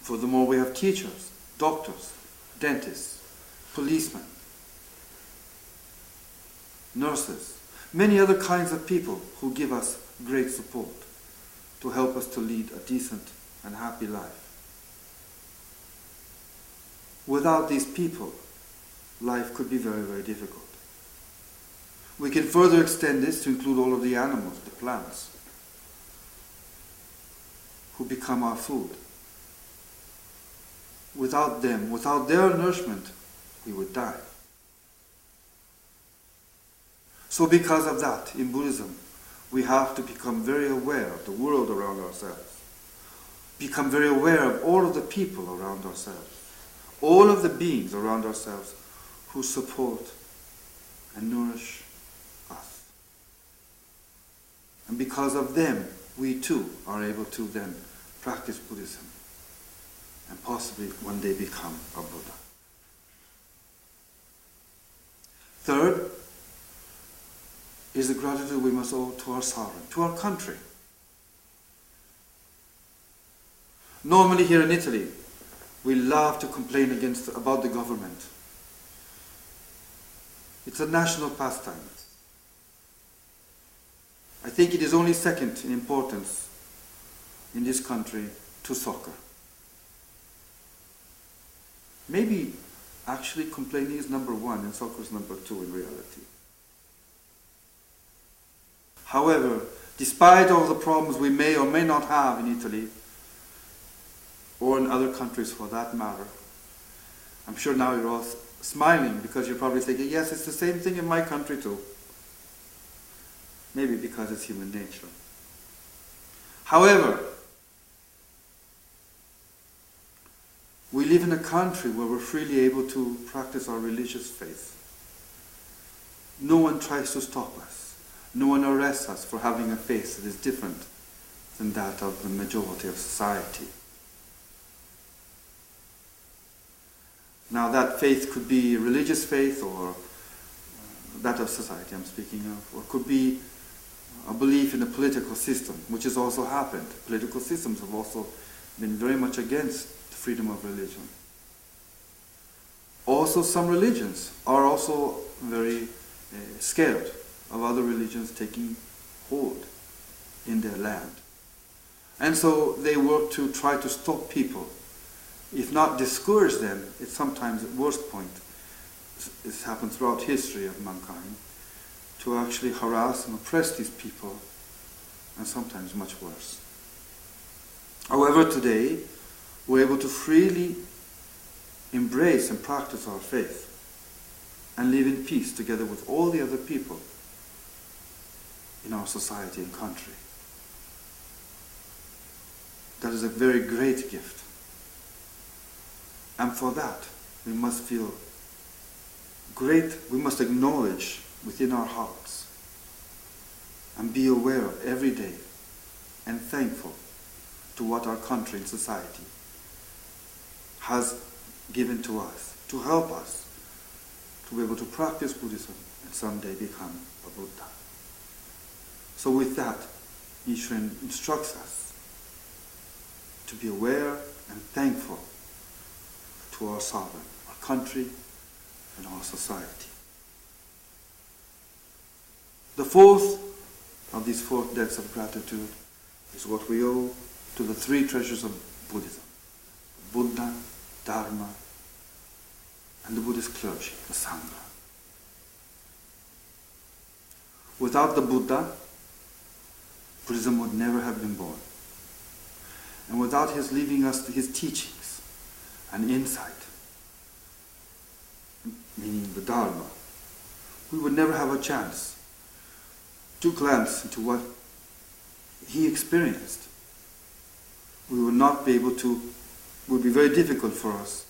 Furthermore, we have teachers, doctors, dentists, policemen, nurses, many other kinds of people who give us great support to help us to lead a decent and happy life. Without these people, life could be very, very difficult. We can further extend this to include all of the animals, the plants, who become our food. Without them, without their nourishment, we would die. So because of that, in Buddhism, we have to become very aware of the world around ourselves. Become very aware of all of the people around ourselves. All of the beings around ourselves who support and nourish us. And because of them, we too are able to then practice Buddhism and possibly one day become a Buddha. Third is the gratitude we must owe to our sovereign, to our country. Normally here in Italy, we love to complain about the government. It's a national pastime. I think it is only second in importance in this country to soccer. Maybe actually complaining is number one and soccer is number two in reality. However, despite all the problems we may or may not have in Italy, or in other countries for that matter, I'm sure now you're all smiling because you're probably thinking, yes, it's the same thing in my country too. Maybe because it's human nature. However, we live in a country where we're freely able to practice our religious faith. No one tries to stop us. No one arrests us for having a faith that is different than that of the majority of society. Now that faith could be religious faith or that of society I'm speaking of, or could be a belief in a political system, which has also happened. Political systems have also been very much against the freedom of religion. Also, some religions are also very scared of other religions taking hold in their land. And so they work to try to stop people. If not discourage them, it's sometimes at worst point, it's happened throughout history of mankind, to actually harass and oppress these people, and sometimes much worse. However, today, we're able to freely embrace and practice our faith and live in peace together with all the other people in our society and country. That is a very great gift. And for that, we must feel great, we must acknowledge within our hearts and be aware of every day and thankful to what our country and society has given to us to help us to be able to practice Buddhism and someday become a Buddha. So with that, Nichiren instructs us to be aware and thankful to our sovereign, our country, and our society. The fourth of these four debts of gratitude is what we owe to the three treasures of Buddhism: Buddha, Dharma, and the Buddhist clergy, the Sangha. Without the Buddha, Buddhism would never have been born. And without his leaving us his teachings and insight, meaning the Dharma, we would never have a chance to glance into what he experienced. We would not be able to, it would be very difficult for us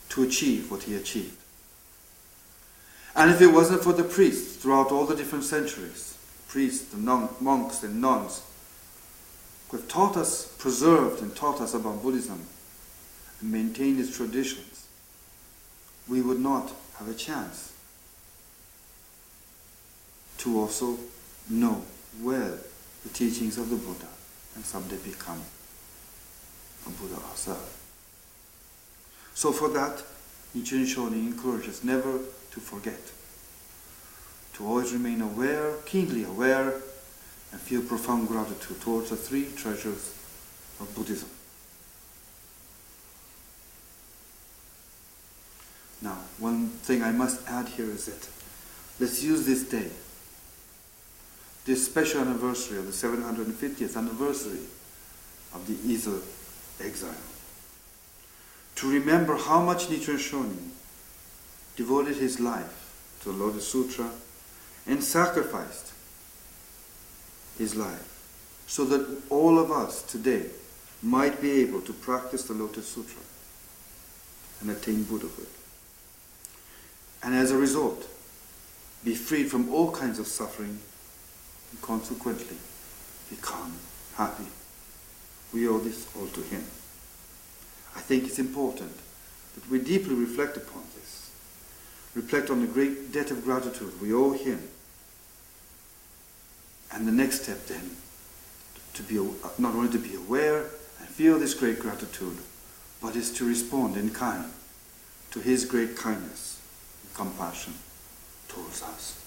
to achieve what he achieved. And if it wasn't for the priests throughout all the different centuries, priests and monks and nuns, who have taught us, preserved and taught us about Buddhism and maintained its traditions, we would not have a chance to also know well the teachings of the Buddha and someday become a Buddha ourselves. So for that, Nichiren Shonin encourages never to forget, to always remain aware, keenly aware, and feel profound gratitude towards the three treasures of Buddhism. Now, one thing I must add here is that let's use this day, this special anniversary of the 750th anniversary of the Izu Exile, to remember how much Nichiren Shonin devoted his life to the Lotus Sutra and sacrificed his life so that all of us today might be able to practice the Lotus Sutra and attain Buddhahood. And as a result, be freed from all kinds of suffering and consequently become happy. We owe this all to him. I think it's important that we deeply reflect upon this, reflect on the great debt of gratitude we owe him, and the next step then, to be not only to be aware and feel this great gratitude, but is to respond in kind to his great kindness and compassion towards us.